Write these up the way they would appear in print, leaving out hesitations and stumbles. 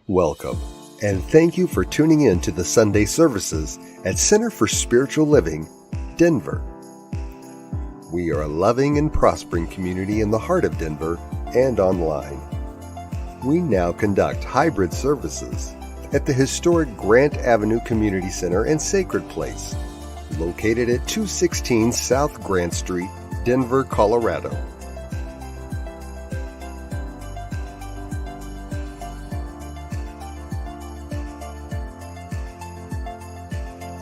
Welcome, and thank you for tuning in to the Sunday services at Center for Spiritual Living, Denver. We are a loving and prospering community in the heart of Denver and online. We now conduct hybrid services at the historic Grant Avenue Community Center and Sacred Place, located at 216 South Grant Street, Denver, Colorado.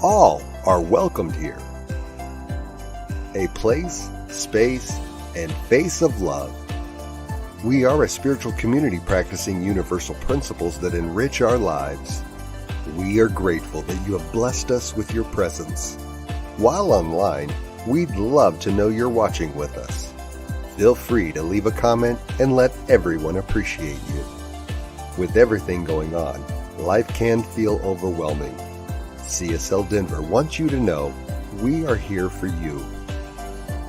All are welcomed here. A place, space, and face of love. We are a spiritual community practicing universal principles that enrich our lives. We are grateful that you have blessed us with your presence. While online, we'd love to know you're watching with us. Feel free to leave a comment and let everyone appreciate you. With everything going on, life can feel overwhelming. CSL Denver wants you to know we are here for you.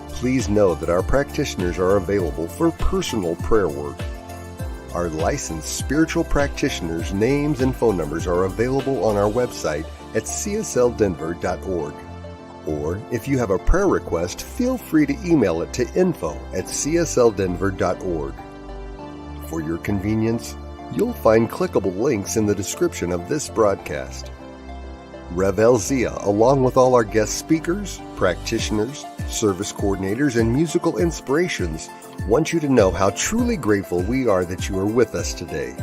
Please know that our practitioners are available for personal prayer work. Our licensed spiritual practitioners' names and phone numbers are available on our website at csldenver.org. Or if you have a prayer request, feel free to email it to info@csldenver.org. For your convenience, you'll find clickable links in the description of this broadcast. Rev Elzia, along with all our guest speakers, practitioners, service coordinators, and musical inspirations, want you to know how truly grateful we are that you are with us today.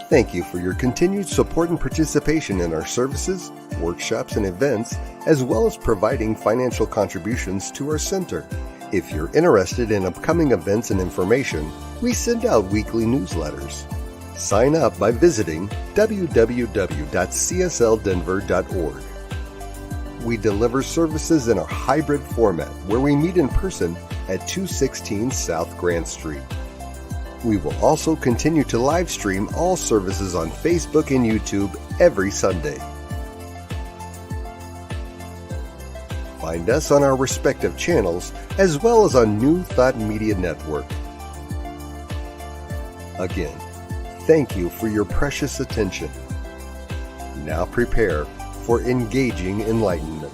Thank you for your continued support and participation in our services, workshops, and events, as well as providing financial contributions to our center. If you're interested in upcoming events and information, we send out weekly newsletters. Sign up by visiting www.csldenver.org. We deliver services in a hybrid format where we meet in person at 216 South Grant Street. We will also continue to live stream all services on Facebook and YouTube every Sunday. Find us on our respective channels as well as on New Thought Media Network. Again, thank you for your precious attention. Now prepare for engaging enlightenment.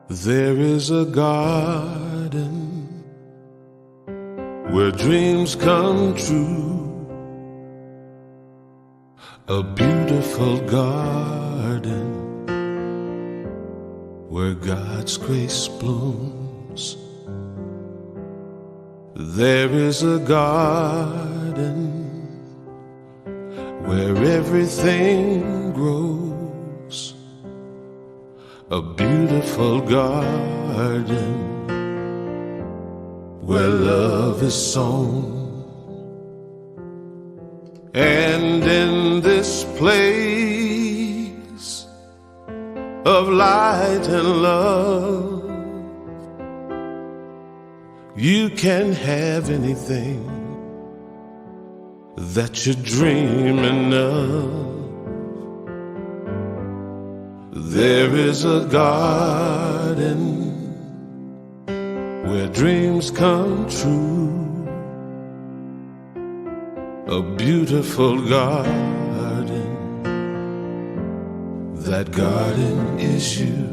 There is a garden where dreams come true, a beautiful garden where God's grace blooms. There is a garden where everything grows, a beautiful garden where love is sown. And in this place of light and love, you can have anything that you're dreaming of. There is a garden where dreams come true, a beautiful garden. That garden is you.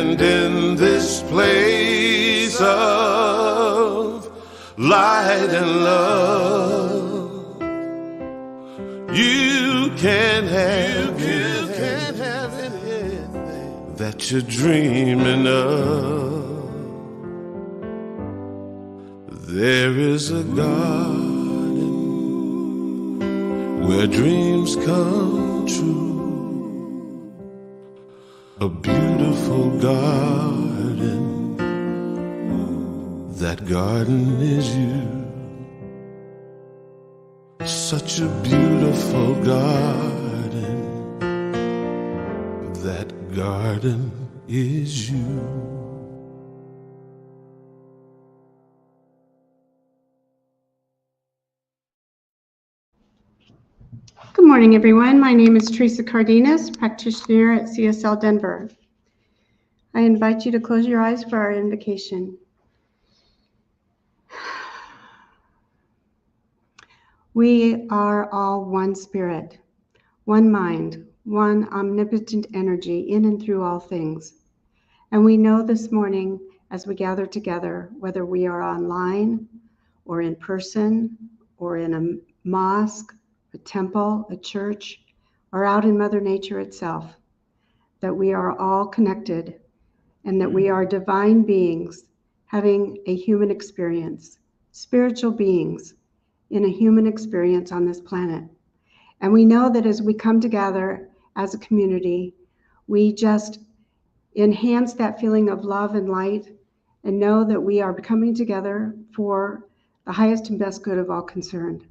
And in this place of light and love, you can have anything that you're dreaming of. There is a garden where dreams come true, a beautiful garden. That garden is you. Such a beautiful garden. That garden is you. Good morning, everyone. My name is Teresa Cardenas, practitioner at CSL Denver. I invite you to close your eyes for our invocation. We are all one spirit, one mind, one omnipotent energy in and through all things. And we know this morning as we gather together, whether we are online or in person or in a mosque, a temple, a church, or out in Mother Nature itself, that we are all connected and that we are divine beings having a human experience, spiritual beings in a human experience on this planet. And we know that as we come together as a community, we just enhance that feeling of love and light and know that we are coming together for the highest and best good of all concerned.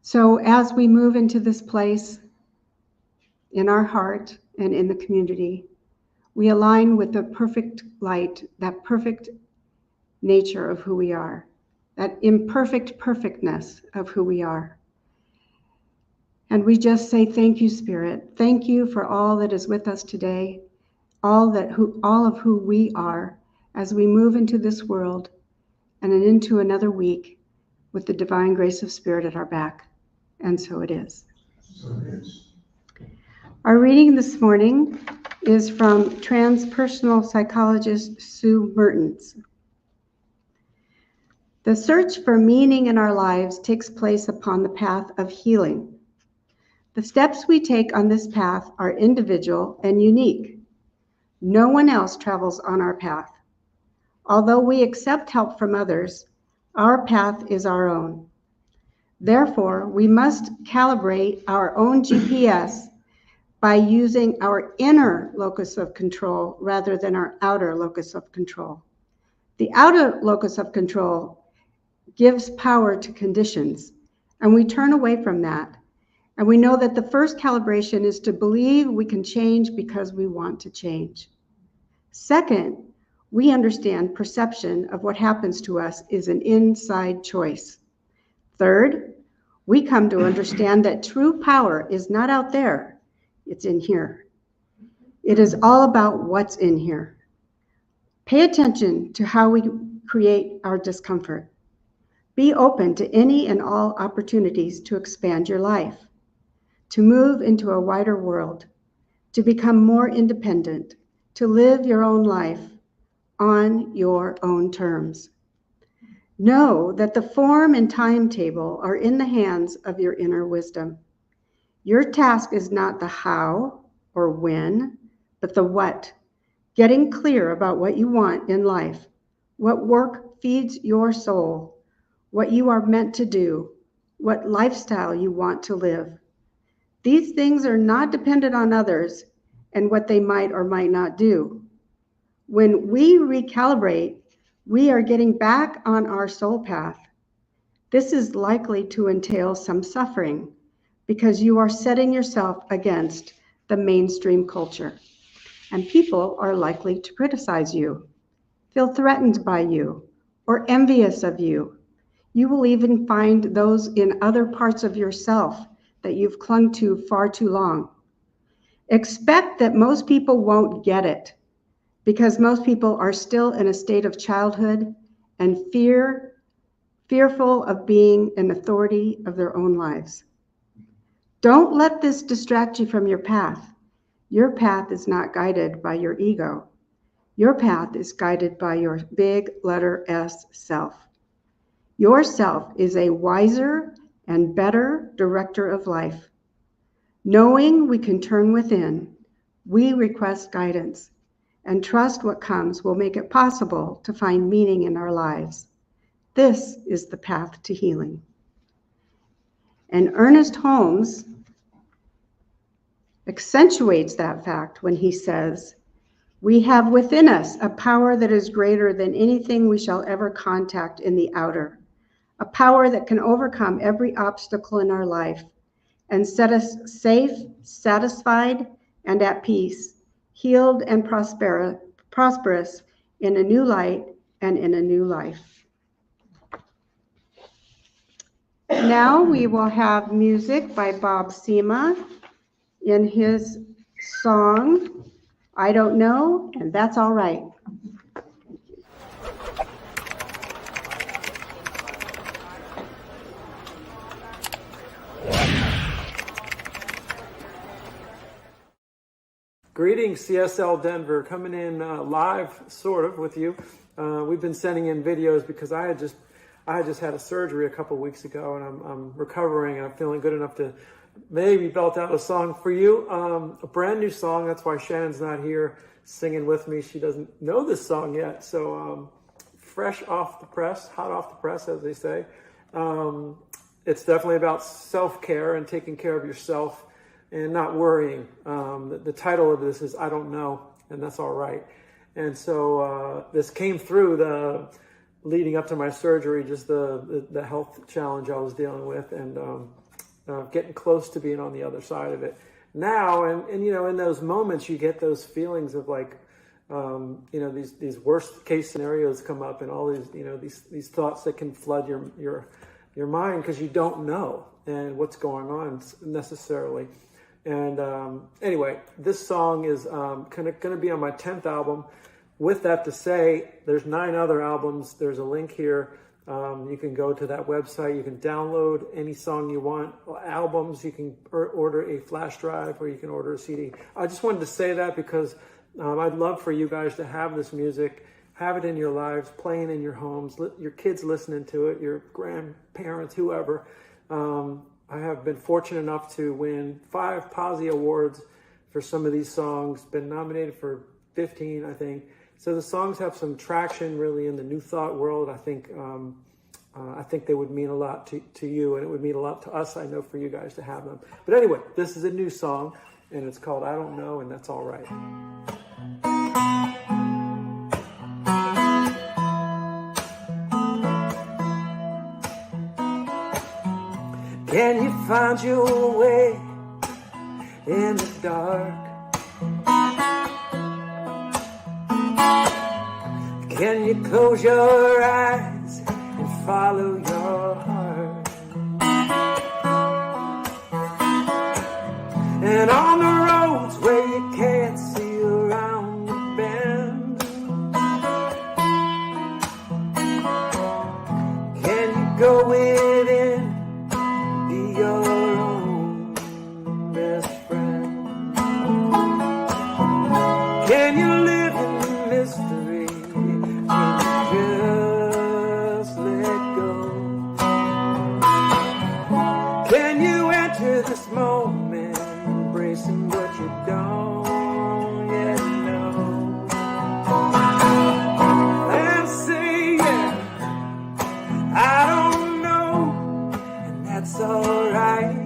So as we move into this place in our heart and in the community, we align with the perfect light, that perfect nature of who we are, that imperfect perfectness of who we are. And we just say, thank you, Spirit. Thank you for all that is with us today, all of who we are as we move into this world and into another week with the divine grace of Spirit at our back. And so it is. So it is. Our reading this morning is from transpersonal psychologist Sue Mertens. The search for meaning in our lives takes place upon the path of healing. The steps we take on this path are individual and unique. No one else travels on our path. Although we accept help from others, our path is our own. Therefore, we must calibrate our own GPS by using our inner locus of control rather than our outer locus of control. The outer locus of control gives power to conditions, and we turn away from that. And we know that the first calibration is to believe we can change because we want to change. Second, we understand perception of what happens to us is an inside choice. Third, we come to understand that true power is not out there, it's in here. It is all about what's in here. Pay attention to how we create our discomfort. Be open to any and all opportunities to expand your life, to move into a wider world, to become more independent, to live your own life on your own terms. Know that the form and timetable are in the hands of your inner wisdom. Your task is not the how or when, but the what. Getting clear about what you want in life, what work feeds your soul, what you are meant to do, what lifestyle you want to live. These things are not dependent on others and what they might or might not do. When we recalibrate, we are getting back on our soul path. This is likely to entail some suffering because you are setting yourself against the mainstream culture. And people are likely to criticize you, feel threatened by you, or envious of you. You will even find those in other parts of yourself that you've clung to far too long. Expect that most people won't get it because most people are still in a state of childhood and fearful of being an authority of their own lives. Don't let this distract you from your path. Your path is not guided by your ego. Your path is guided by your big letter S self. Your self is a wiser and better director of life. Knowing we can turn within, we request guidance, and trust what comes will make it possible to find meaning in our lives. This is the path to healing. And Ernest Holmes accentuates that fact when he says, "We have within us a power that is greater than anything we shall ever contact in the outer, a power that can overcome every obstacle in our life and set us safe, satisfied, and at peace, healed and prosperous in a new light and in a new life." Now we will have music by Bob Seema in his song, "I Don't Know, and That's All Right." Greetings, CSL Denver, coming in live, sort of, with you. We've been sending in videos because I had just had a surgery a couple weeks ago, and I'm recovering, and I'm feeling good enough to maybe belt out a song for you. A brand new song. That's why Shannon's not here singing with me. She doesn't know this song yet. So fresh off the press, hot off the press, as they say. It's definitely about self-care and taking care of yourself and not worrying. The title of this is "I Don't Know, and That's All Right." And so this came through the leading up to my surgery, just the health challenge I was dealing with, and getting close to being on the other side of it now. And you know, in those moments, you get those feelings of like, you know, these worst case scenarios come up, and all these, you know, these thoughts that can flood your mind because you don't know and what's going on necessarily. And anyway, this song is going to be on my 10th album. With that to say, there's 9 other albums. There's a link here. You can go to that website. You can download any song you want. Albums, you can order a flash drive, or you can order a CD. I just wanted to say that because I'd love for you guys to have this music, have it in your lives, playing in your homes, your kids listening to it, your grandparents, whoever. I have been fortunate enough to win 5 Posse Awards for some of these songs, been nominated for 15, I think. So the songs have some traction really in the New Thought world. I think they would mean a lot to you, and it would mean a lot to us, I know, for you guys to have them. But anyway, this is a new song, and it's called "I Don't Know, and That's All Right." Can you find your way in the dark? Can you close your eyes and follow your heart? And on the roads where you can't see around the bend, can you go within? Be your own best friend. Can you live in the mystery? Can you just let go? Can you enter this moment, embracing what you don't yet know? And say, yeah, I don't know, and that's alright.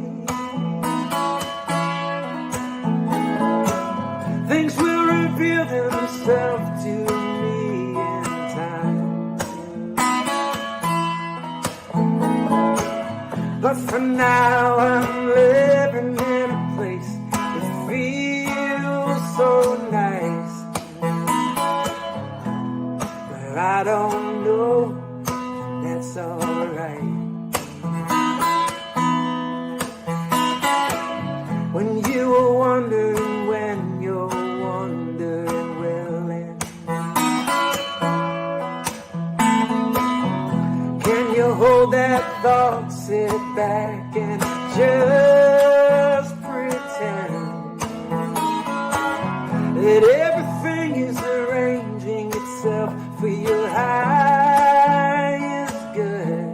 Things will reveal themselves to me in time. But for now, I'm living in a place that feels so nice, where I don't know, that's alright. When you were wondering when you're wondering will end, can you hold that thought, sit back and just pretend that everything is arranging itself for your highest good.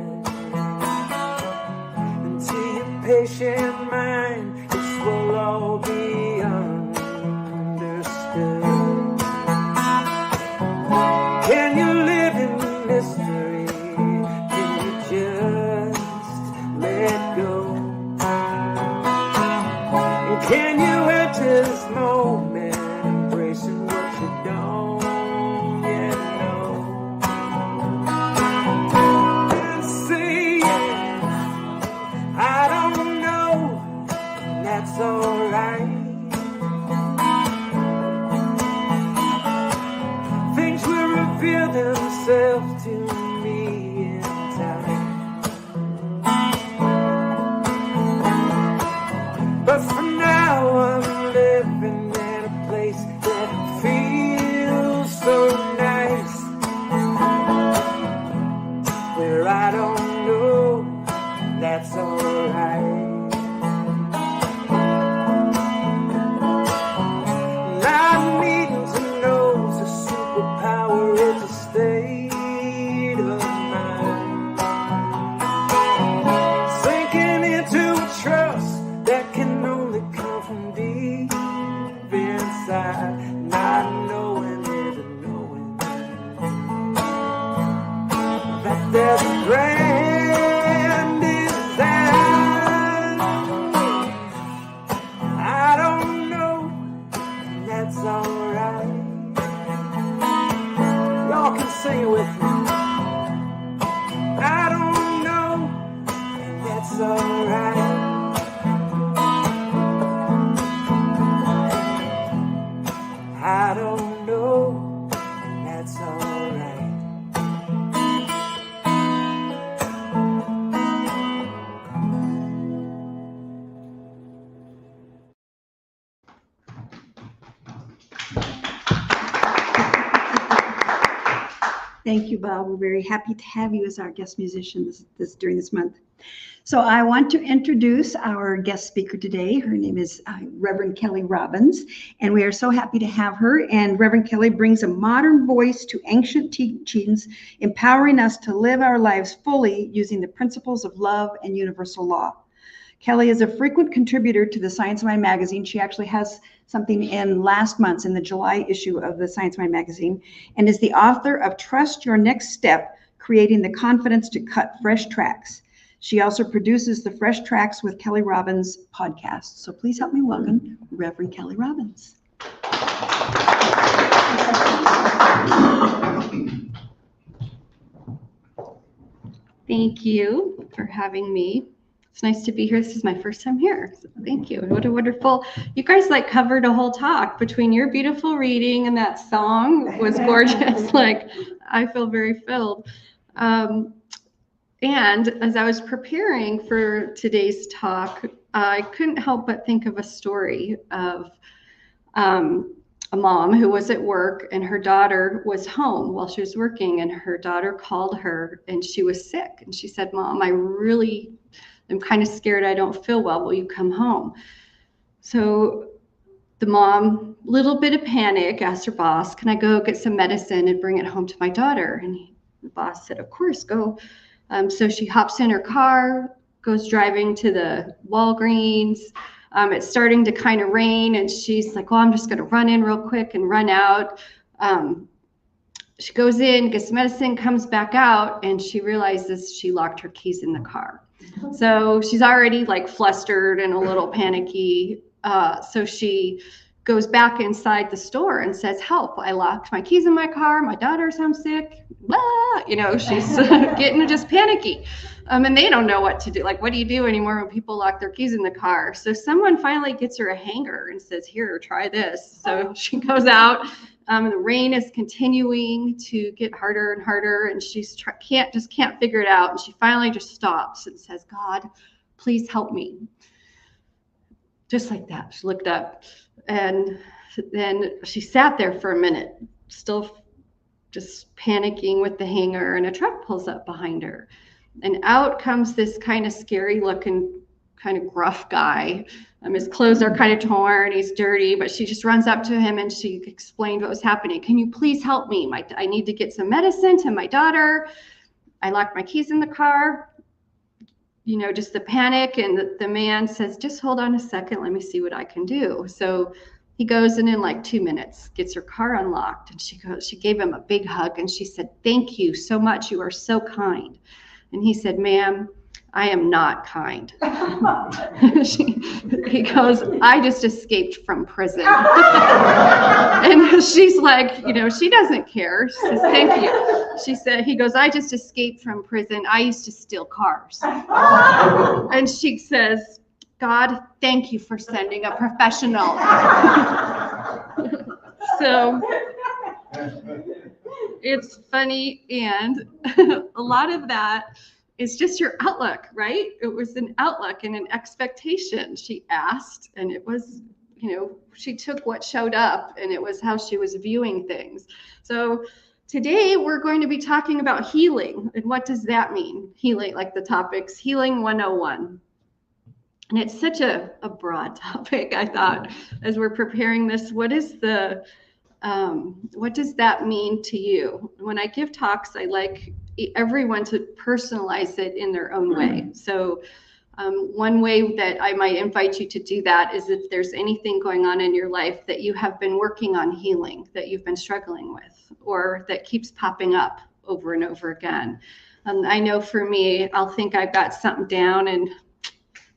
Until your patient mind, this will all be understood. Can you live in mystery? Can you just let go? And can you enter this moment, embracing what you don't yet know? And say, I don't know, and that's alright. Things will reveal themselves to me in time. But for now I'm living in a place that feels so nice, where I don't know, that's alright. Not needing to know it's a superpower, it's a state of mind. Sinking into a trust that can only come from deep inside. Not knowing it and knowing that there's a grand design. I don't know, and that's alright. Y'all can sing it with me. I don't know, and that's alright. I don't know, and that's alright. Thank you, Bob. We're very happy to have you as our guest musician during this month. So I want to introduce our guest speaker today. Her name is Reverend Kelly Robbins, and we are so happy to have her. And Reverend Kelly brings a modern voice to ancient teachings, empowering us to live our lives fully using the principles of love and universal law. Kelly is a frequent contributor to the Science Mind magazine. She actually has something in the July issue of the Science Mind magazine, and is the author of Trust Your Next Step, Creating the Confidence to Cut Fresh Tracks. She also produces the Fresh Tracks with Kelly Robbins podcast. So please help me welcome Reverend Kelly Robbins. Thank you for having me. It's nice to be here. This is my first time here. So thank you. What a wonderful, you guys like covered a whole talk between your beautiful reading and that song was gorgeous. Like, I feel very filled. And as I was preparing for today's talk, I couldn't help but think of a story of a mom who was at work and her daughter was home while she was working, and her daughter called her and she was sick. And she said, "Mom, I'm kind of scared. I don't feel well. Will you come home?" So the mom, little bit of panic, asked her boss, "Can I go get some medicine and bring it home to my daughter?" And the boss said, "Of course, go." So she hops in her car, goes driving to the Walgreens. It's starting to kind of rain, and she's like, "Well, I'm just going to run in real quick and run out." She goes in, gets medicine, comes back out, and she realizes she locked her keys in the car. So she's already like flustered and a little panicky. So she goes back inside the store and says, "Help, I locked my keys in my car. My daughter's home sick." Blah, she's getting just panicky. And they don't know what to do. Like, what do you do anymore when people lock their keys in the car? So someone finally gets her a hanger and says, "Here, try this." So she goes out. The rain is continuing to get harder and harder, and she's can't figure it out. And she finally just stops and says, "God, please help me." Just like that. She looked up, and then she sat there for a minute, still just panicking with the hanger, and a truck pulls up behind her. And out comes this kind of scary looking kind of gruff guy. His clothes are kind of torn, he's dirty, but she just runs up to him and she explained what was happening. Can you please help me? I need to get some medicine to my daughter. I locked my keys in the car. You know, just the panic. And the man says, just hold on a second, let me see what I can do. So he goes and in like 2 minutes gets her car unlocked, and she gave him a big hug and she said, thank you so much, you are so kind. And he said, ma'am, I am not kind. He goes, I just escaped from prison. And she's like, you know, she doesn't care. She says, thank you. He goes, I just escaped from prison. I used to steal cars. And she says, God, thank you for sending a professional. So it's funny, and a lot of that is just your outlook, right? It was an outlook and an expectation. She asked, and it was, you know, she took what showed up, and it was how she was viewing things. So today we're going to be talking about healing. And what does that mean? Healing, like the topics, Healing 101. And it's such a broad topic, I thought, as we're preparing this. What does that mean to you? When I give talks, I like everyone to personalize it in their own way. So one way that I might invite you to do that is if there's anything going on in your life that you have been working on healing, that you've been struggling with, or that keeps popping up over and over again. I know for me, I'll think I've got something down, and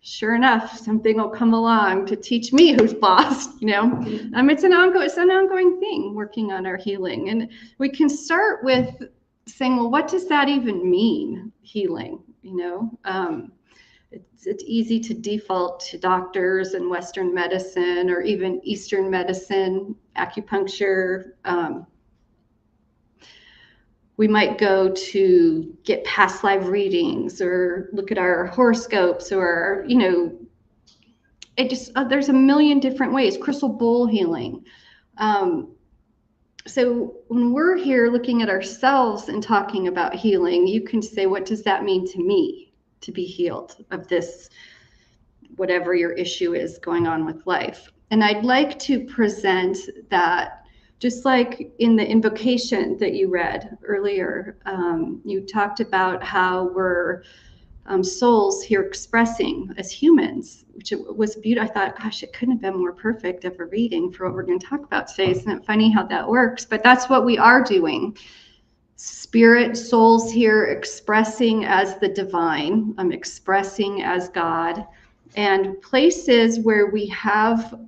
sure enough, something will come along to teach me who's boss, you know. It's an ongoing thing, working on our healing. And we can start with saying, well, what does that even mean, healing? You know, it's easy to default to doctors and Western medicine, or even Eastern medicine, acupuncture. We might go to get past life readings, or look at our horoscopes, or, you know, there's a million different ways. Crystal bowl healing. So when we're here looking at ourselves and talking about healing, you can say, what does that mean to me to be healed of this, whatever your issue is going on with life? And I'd like to present that, just like in the invocation that you read earlier, you talked about how we're souls here expressing as humans, which was beautiful. I thought, gosh, it couldn't have been more perfect of a reading for what we're going to talk about today. Isn't it funny how that works? But that's what we are doing. Spirit souls here expressing as the divine, expressing as God, and places where we have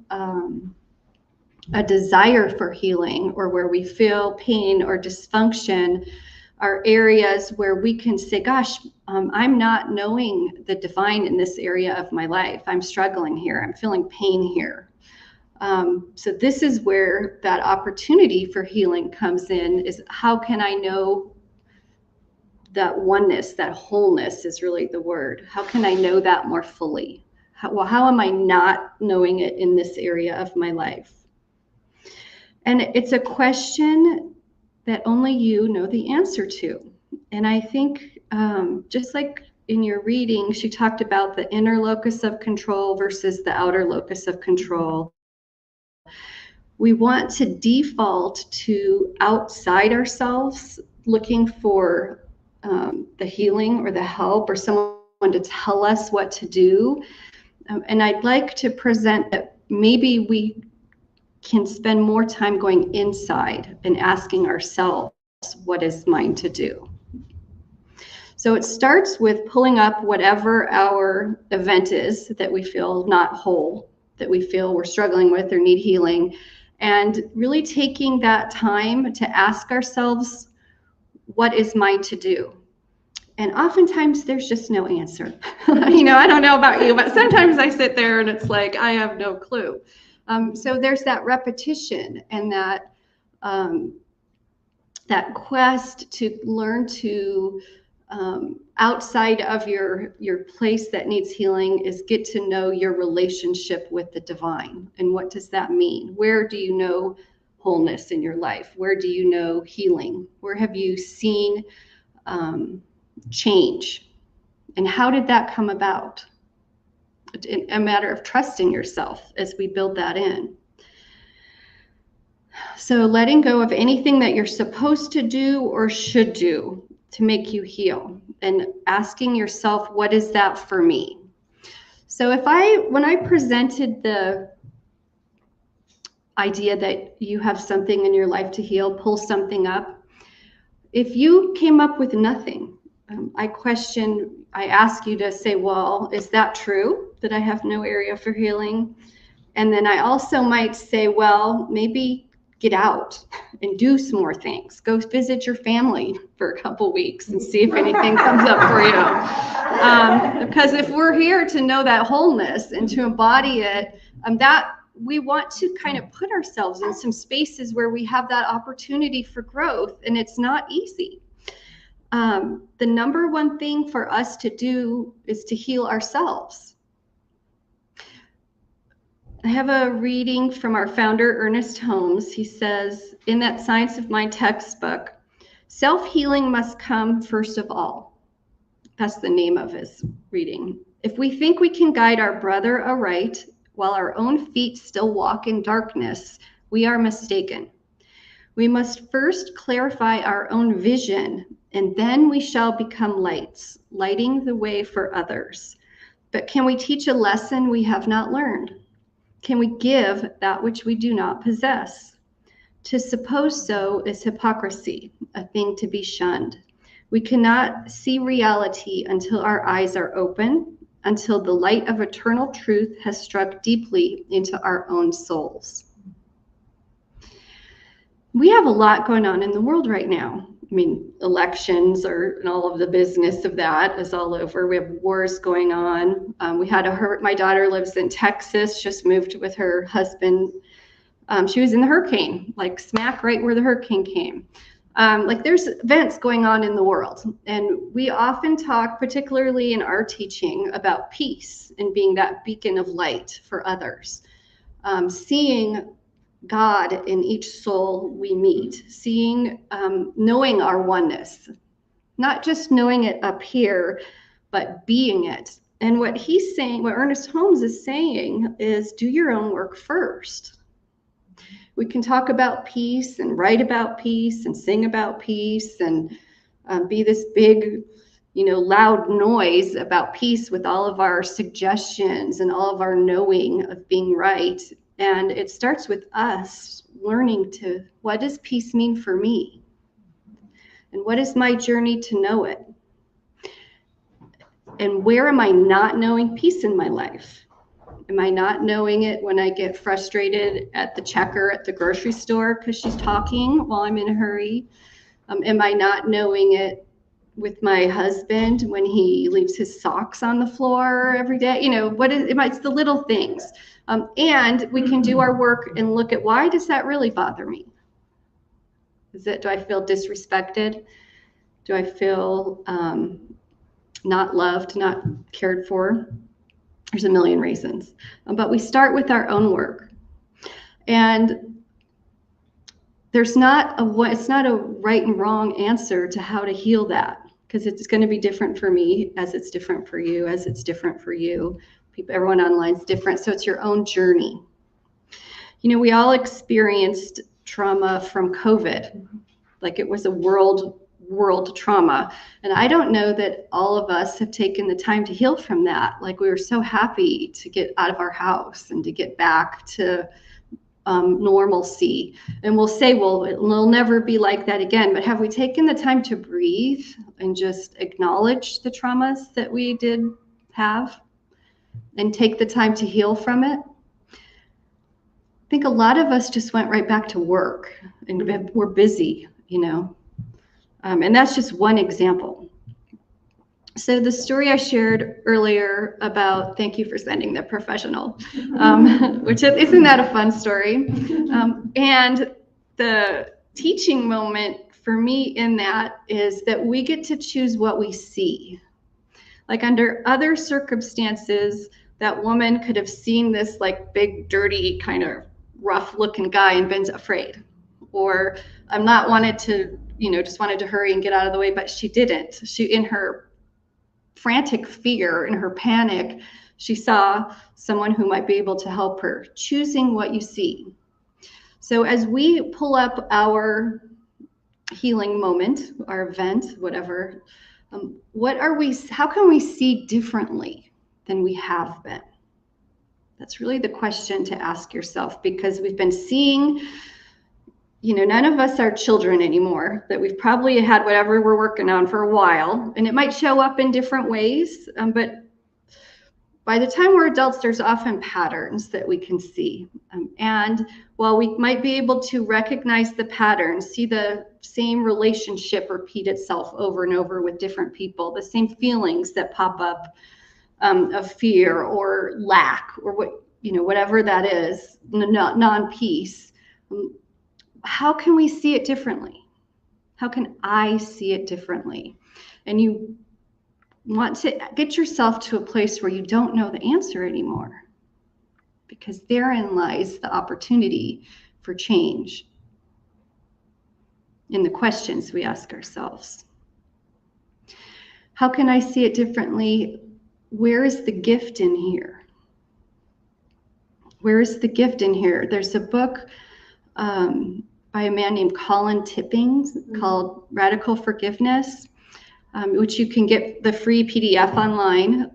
a desire for healing, or where we feel pain or dysfunction, are areas where we can say, gosh, I'm not knowing the divine in this area of my life. I'm struggling here. I'm feeling pain here. So this is where that opportunity for healing comes in, is how can I know that oneness, that wholeness is really the word. How can I know that more fully? How am I not knowing it in this area of my life? And it's a question that only you know the answer to. And I think just like in your reading, she talked about the inner locus of control versus the outer locus of control. We want to default to outside ourselves, looking for the healing or the help, or someone to tell us what to do. And I'd like to present that maybe we can spend more time going inside and asking ourselves, what is mine to do? So it starts with pulling up whatever our event is that we feel not whole, that we feel we're struggling with or need healing, and really taking that time to ask ourselves, what is mine to do? And oftentimes there's just no answer. You know, I don't know about you, but sometimes I sit there and it's like, I have no clue. So there's that repetition and that quest to learn to, outside of your place that needs healing, is get to know your relationship with the divine. And what does that mean? Where do you know wholeness in your life? Where do you know healing? Where have you seen change? And how did that come about? a matter of trusting yourself as we build that in. So letting go of anything that you're supposed to do or should do to make you heal, and asking yourself, what is that for me? So when I presented the idea that you have something in your life to heal, pull something up, if you came up with nothing, I ask you to say, well, is that true that I have no area for healing? And then I also might say, well, maybe get out and do some more things. Go visit your family for a couple weeks and see if anything comes up for you. Because if we're here to know that wholeness and to embody it, that we want to kind of put ourselves in some spaces where we have that opportunity for growth, and it's not easy. The number one thing for us to do is to heal ourselves. I have a reading from our founder, Ernest Holmes. He says, in that Science of Mind textbook, self-healing must come first of all. That's the name of his reading. If we think we can guide our brother aright while our own feet still walk in darkness, we are mistaken. We must first clarify our own vision, and then we shall become lights, lighting the way for others. But can we teach a lesson we have not learned? Can we give that which we do not possess? To suppose so is hypocrisy, a thing to be shunned. We cannot see reality until our eyes are open, until the light of eternal truth has struck deeply into our own souls. We have a lot going on in the world right now. I mean, elections and all of the business of that is all over. We have wars going on. My daughter lives in Texas, just moved with her husband. She was in the hurricane, like smack right where the hurricane came. There's events going on in the world. And we often talk, particularly in our teaching, about peace and being that beacon of light for others. Seeing God in each soul we meet, knowing our oneness, not just knowing it up here, but being it. And what Ernest Holmes is saying is, do your own work first. We can talk about peace and write about peace and sing about peace and be this big, loud noise about peace with all of our suggestions and all of our knowing of being right. And it starts with us learning what does peace mean for me? And what is my journey to know it? And where am I not knowing peace in my life? Am I not knowing it when I get frustrated at the checker at the grocery store because she's talking while I'm in a hurry? Am I not knowing it with my husband when he leaves his socks on the floor every day? It's the little things. And we can do our work and look at, why does that really bother me? Do I feel disrespected? Do I feel not loved, not cared for? There's a million reasons. But we start with our own work. And it's not a right and wrong answer to how to heal that, because it's going to be different for me as it's different for you, as it's different for you. Everyone online is different, so it's your own journey. We all experienced trauma from COVID, like it was a world trauma. And I don't know that all of us have taken the time to heal from that. Like, we were so happy to get out of our house and to get back to normalcy. And we'll say, well, it'll never be like that again. But have we taken the time to breathe and just acknowledge the traumas that we did have and take the time to heal from it? I think a lot of us just went right back to work and we're busy, and that's just one example. So the story I shared earlier about, thank you for sending the professional, isn't that a fun story? And the teaching moment for me in that is that we get to choose what we see. Like, under other circumstances, that woman could have seen this like big, dirty, kind of rough looking guy and been afraid, or just wanted to hurry and get out of the way, but she didn't. She, in her frantic fear, in her panic, She saw someone who might be able to help her, choosing what you see. So as we pull up our healing moment, our event, whatever, how can we see differently than we have been? That's really the question to ask yourself, because we've been seeing, none of us are children anymore, that we've probably had whatever we're working on for a while, and it might show up in different ways, but by the time we're adults, there's often patterns that we can see. And while we might be able to recognize the patterns, see the same relationship repeat itself over and over with different people, the same feelings that pop up of fear or lack or whatever that is, non-peace, how can we see it differently? How can I see it differently? And you want to get yourself to a place where you don't know the answer anymore, because therein lies the opportunity for change in the questions we ask ourselves. How can I see it differently? Where is the gift in here? Where is the gift in here? There's a book by a man named Colin Tipping called Radical Forgiveness, which you can get the free PDF online.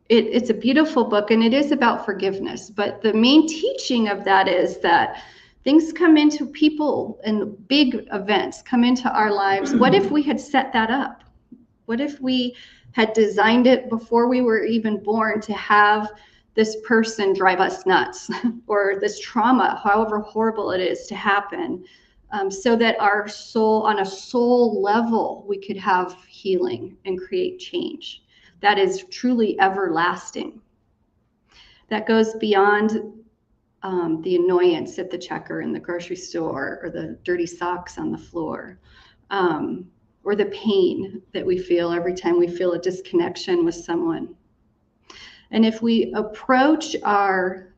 It's a beautiful book, and it is about forgiveness. But the main teaching of that is that things come into people, and big events come into our lives. What if we had set that up? What if we had designed it before we were even born to have this person drive us nuts, or this trauma, however horrible it is, to happen? So that our soul, on a soul level, we could have healing and create change that is truly everlasting, that goes beyond the annoyance at the checker in the grocery store, or the dirty socks on the floor, or the pain that we feel every time we feel a disconnection with someone. And if we approach our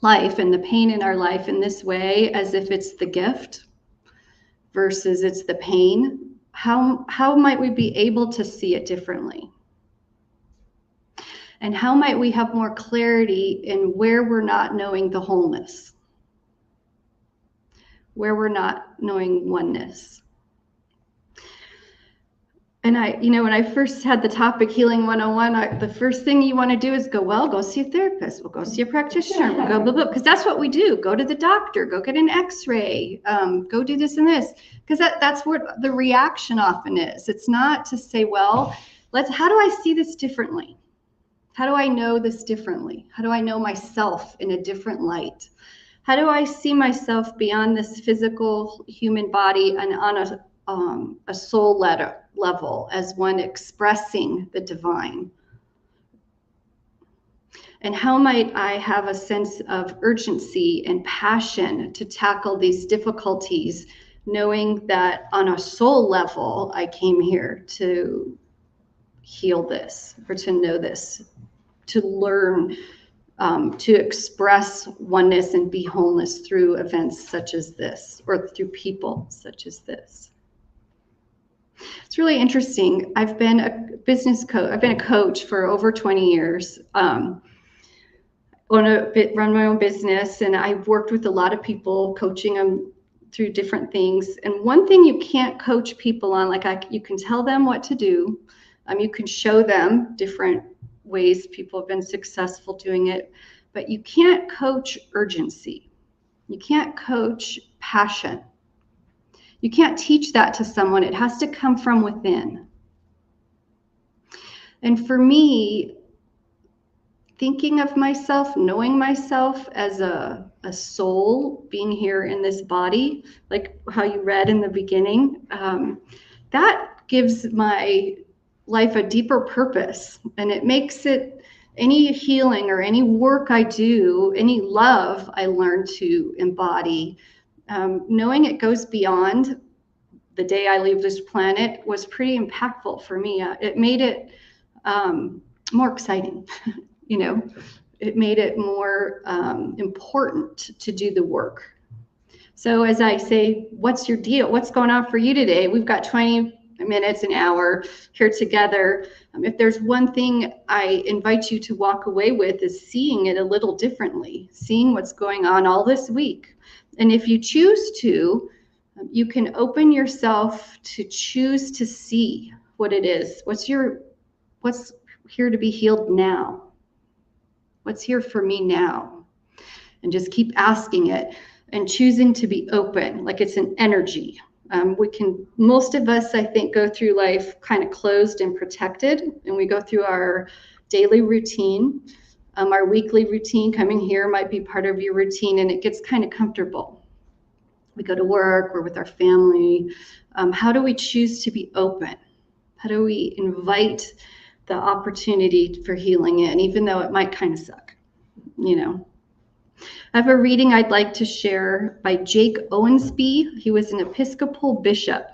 life and the pain in our life in this way, as if it's the gift versus it's the pain, how might we be able to see it differently? And how might we have more clarity in where we're not knowing the wholeness, where we're not knowing oneness? And when I first had the topic Healing 101, the first thing you want to do is go see a therapist. We'll go see a practitioner. We'll go, blah, blah, because that's what we do. Go to the doctor, go get an x-ray, go do this and this. Because that's what the reaction often is. It's not to say, well, how do I see this differently? How do I know this differently? How do I know myself in a different light? How do I see myself beyond this physical human body and on a soul level as one expressing the divine? And how might I have a sense of urgency and passion to tackle these difficulties, knowing that on a soul level, I came here to heal this, or to know this, to learn, to express oneness and be wholeness through events such as this, or through people such as this. It's really interesting. I've been a business coach. I've been a coach for over 20 years. Run my own business, and I've worked with a lot of people, coaching them through different things. And one thing you can't coach people on, you can tell them what to do. You can show them different ways people have been successful doing it, but you can't coach urgency. You can't coach passion. You can't teach that to someone. It has to come from within. And for me, thinking of myself, knowing myself as a soul being here in this body, like how you read in the beginning, that gives my life a deeper purpose. And it makes it, any healing or any work I do, any love I learn to embody, knowing it goes beyond the day I leave this planet was pretty impactful for me. It made it more exciting. It made it more important to do the work. So as I say, what's your deal? What's going on for you today? We've got 20 minutes, an hour here together. If there's one thing I invite you to walk away with is seeing it a little differently, seeing what's going on all this week. And if you choose to, you can open yourself to choose to see what it is. What's here to be healed now? What's here for me now? And just keep asking it and choosing to be open, like it's an energy. Most of us, I think, go through life kind of closed and protected, and we go through our daily routine. Our weekly routine, coming here might be part of your routine, and it gets kind of comfortable. We go to work, we're with our family. How do we choose to be open? How do we invite the opportunity for healing in, even though it might kind of suck, you know? I have a reading I'd like to share by Jake Owensby. He was an Episcopal bishop.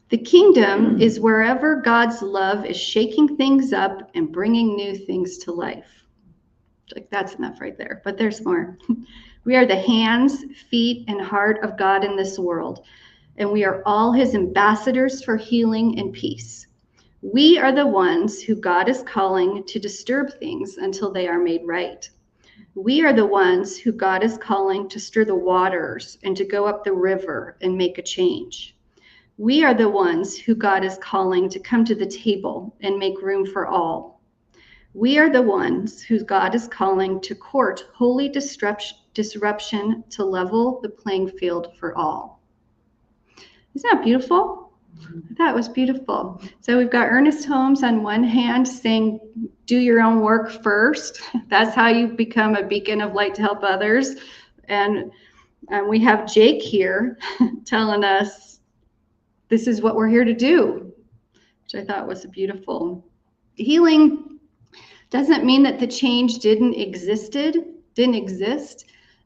The kingdom is wherever God's love is shaking things up and bringing new things to life. Like, that's enough right there, but there's more. We are the hands, feet, and heart of God in this world, and we are all his ambassadors for healing and peace. We are the ones who God is calling to disturb things until they are made right. We are the ones who God is calling to stir the waters and to go up the river and make a change. We are the ones who God is calling to come to the table and make room for all. We are the ones who God is calling to court holy disruption to level the playing field for all. Isn't that beautiful? That was beautiful. So we've got Ernest Holmes on one hand saying, do your own work first. That's how you become a beacon of light to help others. And we have Jake here telling us this is what we're here to do, which I thought was beautiful. Healing doesn't mean that the change didn't exist.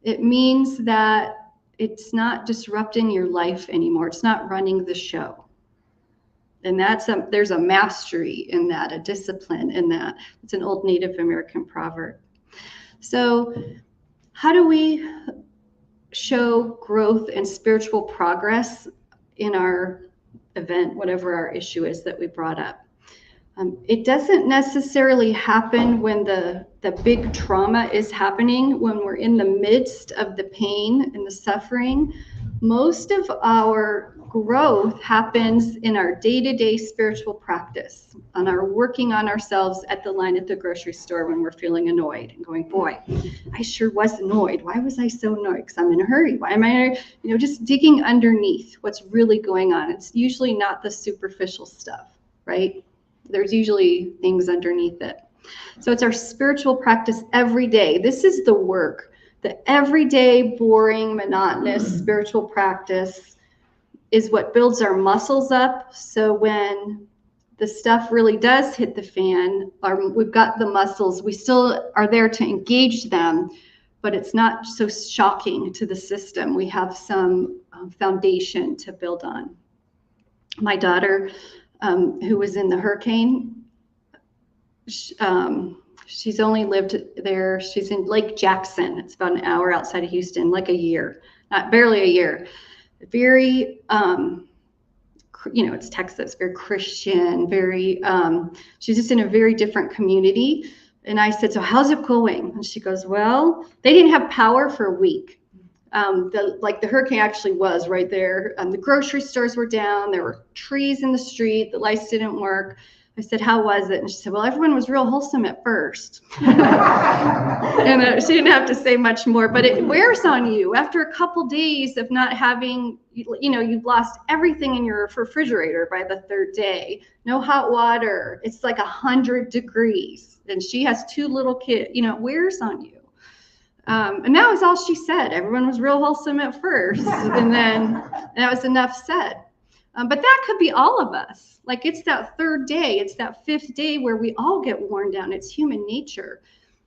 It means that it's not disrupting your life anymore. It's not running the show. And there's a mastery in that, a discipline in that. It's an old Native American proverb. So how do we show growth and spiritual progress in our event, whatever our issue is that we brought up? It doesn't necessarily happen when the big trauma is happening, when we're in the midst of the pain and the suffering. Most of our growth happens in our day-to-day spiritual practice, on our working on ourselves at the line at the grocery store when we're feeling annoyed and going, boy, I sure was annoyed. Why was I so annoyed? Because I'm in a hurry. Why am I, just digging underneath what's really going on. It's usually not the superficial stuff, right? There's usually things underneath it. So it's our spiritual practice every day. This is the work, the everyday, boring, monotonous spiritual practice is what builds our muscles up. So when the stuff really does hit the fan, we've got the muscles, we still are there to engage them, but it's not so shocking to the system. We have some foundation to build on. My daughter, who was in the hurricane, she's only lived there. She's in Lake Jackson. It's about an hour outside of Houston, like a year, barely a year. Very, it's Texas, very Christian, very, she's just in a very different community. And I said, so how's it going? And she goes, well, they didn't have power for a week. The hurricane actually was right there. The grocery stores were down. There were trees in the street. The lights didn't work. I said, how was it? And she said, well, everyone was real wholesome at first. And she didn't have to say much more, but it wears on you after a couple days of not having, you've lost everything in your refrigerator by the third day. No hot water. It's like 100 degrees. And she has 2 little kids, it wears on you. And that was all she said. Everyone was real wholesome at first. And then that was enough said. But that could be all of us. Like, it's that 3rd day, it's that 5th day where we all get worn down. It's human nature.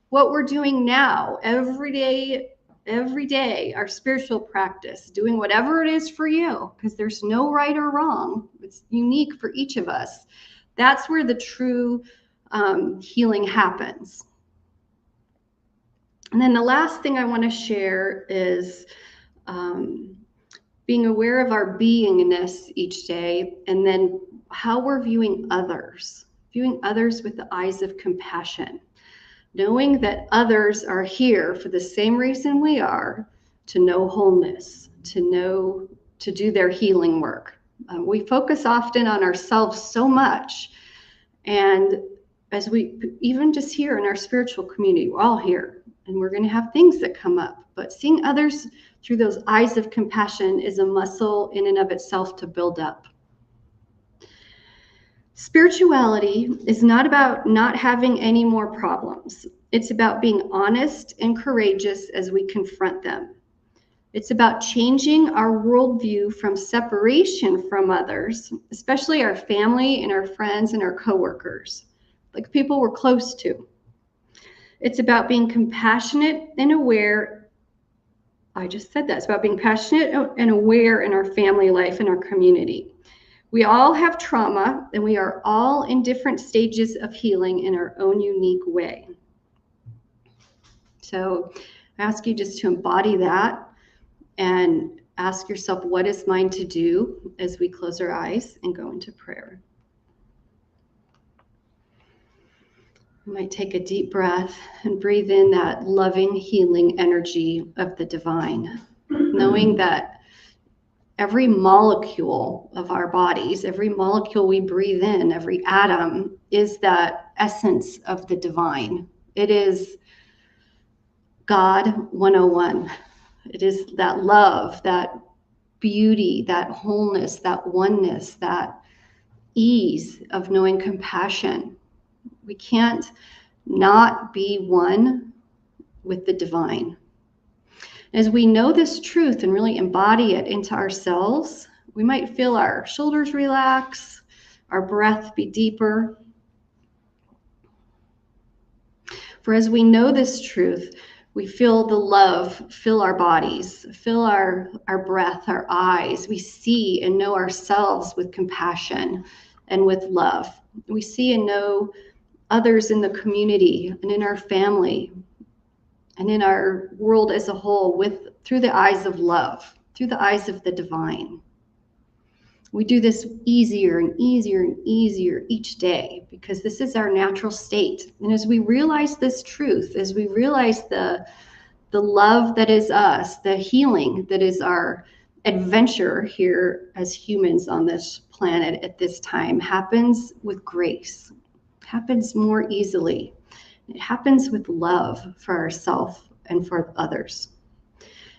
What we're doing now, every day, our spiritual practice, doing whatever it is for you, because there's no right or wrong. It's unique for each of us. That's where the true healing happens. And then the last thing I want to share is being aware of our beingness each day, and then how we're viewing others with the eyes of compassion, knowing that others are here for the same reason we are, to know wholeness, to do their healing work. We focus often on ourselves so much, and as we, even just here in our spiritual community, we're all here, and we're going to have things that come up, but seeing others through those eyes of compassion is a muscle in and of itself to build up. Spirituality is not about not having any more problems. It's about being honest and courageous as we confront them. It's about changing our worldview from separation from others, especially our family and our friends and our coworkers, like people we're close to. It's about being compassionate and aware. I just said that. It's about being passionate and aware in our family life and our community. We all have trauma, and we are all in different stages of healing in our own unique way. So I ask you just to embody that and ask yourself, what is mine to do, as we close our eyes and go into prayer. You might take a deep breath and breathe in that loving, healing energy of the divine, knowing that every molecule of our bodies, every molecule we breathe in, every atom is that essence of the divine. It is God 101. It is that love, that beauty, that wholeness, that oneness, that ease of knowing compassion. We can't not be one with the divine. As we know this truth and really embody it into ourselves, we might feel our shoulders relax, our breath be deeper. For as we know this truth, we feel the love fill our bodies, fill our breath, our eyes. We see and know ourselves with compassion and with love. We see and know others in the community and in our family and in our world as a whole through the eyes of love, through the eyes of the divine. We do this easier and easier and easier each day because this is our natural state. And as we realize this truth, as we realize the love that is us, the healing that is our adventure here as humans on this planet at this time, happens with grace, happens more easily. It happens with love for ourselves and for others.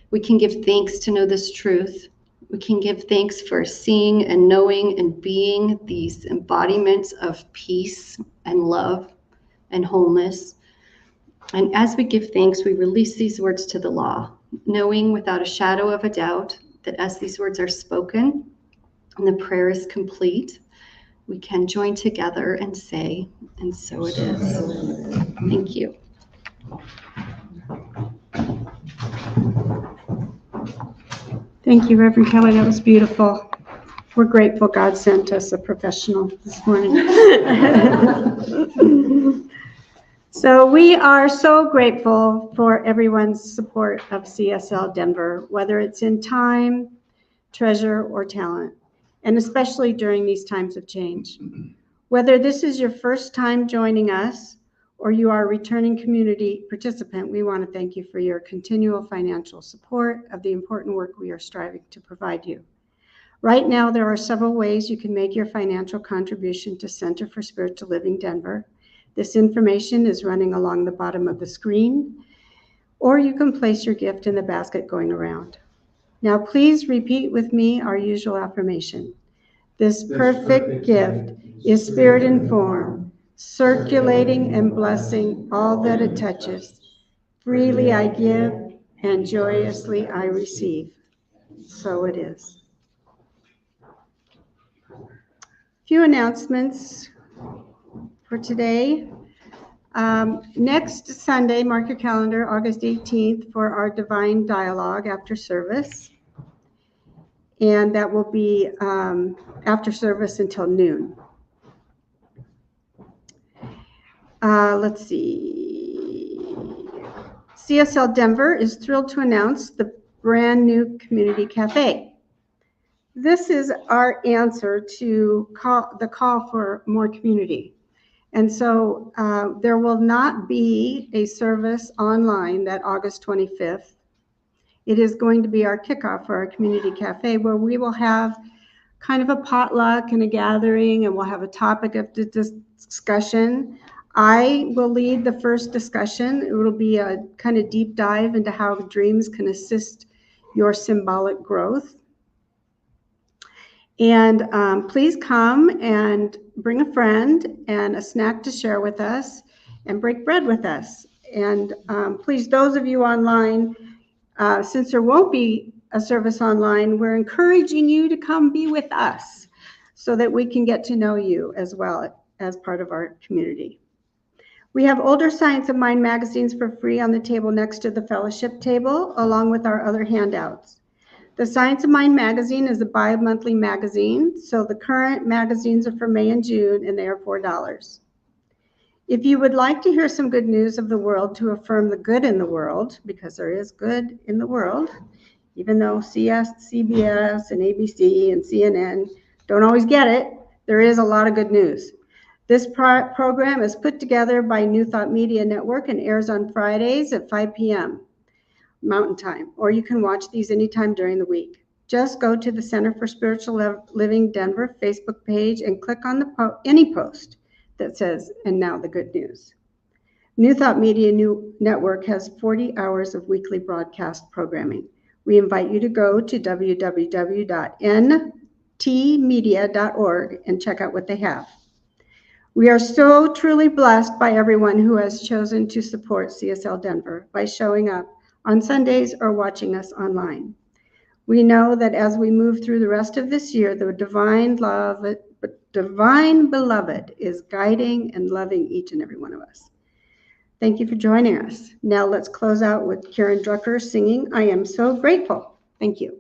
We can give thanks to know this truth. We can give thanks for seeing and knowing and being these embodiments of peace and love and wholeness. And as we give thanks, we release these words to the law, knowing without a shadow of a doubt that as these words are spoken and the prayer is complete, we can join together and say, and so it is. Thank you. Thank you, Reverend Kelly. That was beautiful. We're grateful God sent us a professional this morning. So we are so grateful for everyone's support of CSL Denver, whether it's in time, treasure, or talent, and especially during these times of change. Whether this is your first time joining us or you are a returning community participant, we want to thank you for your continual financial support of the important work we are striving to provide you. Right now, there are several ways you can make your financial contribution to Center for Spiritual Living Denver. This information is running along the bottom of the screen, or you can place your gift in the basket going around. Now, please repeat with me our usual affirmation. This perfect gift is spirit in form, circulating and blessing all that it touches. Freely I give, and joyously I receive. So it is. Few announcements for today. Next Sunday, mark your calendar, August 18th, for our Divine Dialogue after service. And that will be after service until noon. Let's see. CSL Denver is thrilled to announce the brand new Community Cafe. This is our answer to the call for more community. And so there will not be a service online that August 25th. It is going to be our kickoff for our community cafe, where we will have kind of a potluck and a gathering, and we'll have a topic of discussion. I will lead the first discussion. It will be a kind of deep dive into how dreams can assist your symbolic growth. And please come and bring a friend and a snack to share with us and break bread with us. And please, those of you online, since there won't be a service online, we're encouraging you to come be with us so that we can get to know you as well as part of our community. We have older Science of Mind magazines for free on the table next to the fellowship table, along with our other handouts. The Science of Mind magazine is a bi-monthly magazine, so the current magazines are for May and June, and they are $4. If you would like to hear some good news of the world to affirm the good in the world, because there is good in the world, even though CBS and ABC and CNN don't always get it, there is a lot of good news. This program is put together by New Thought Media Network and airs on Fridays at 5 p.m. Mountain Time, or you can watch these anytime during the week. Just go to the Center for Spiritual Living Denver Facebook page and click on any post that says, "And now the good news." New Thought Media Network has 40 hours of weekly broadcast programming. We invite you to go to www.ntmedia.org and check out what they have. We are so truly blessed by everyone who has chosen to support CSL Denver by showing up on Sundays or watching us online. We know that as we move through the rest of this year, the divine beloved is guiding and loving each and every one of us. Thank you for joining us. Now let's close out with Karen Drucker singing, "I Am So Grateful." Thank you.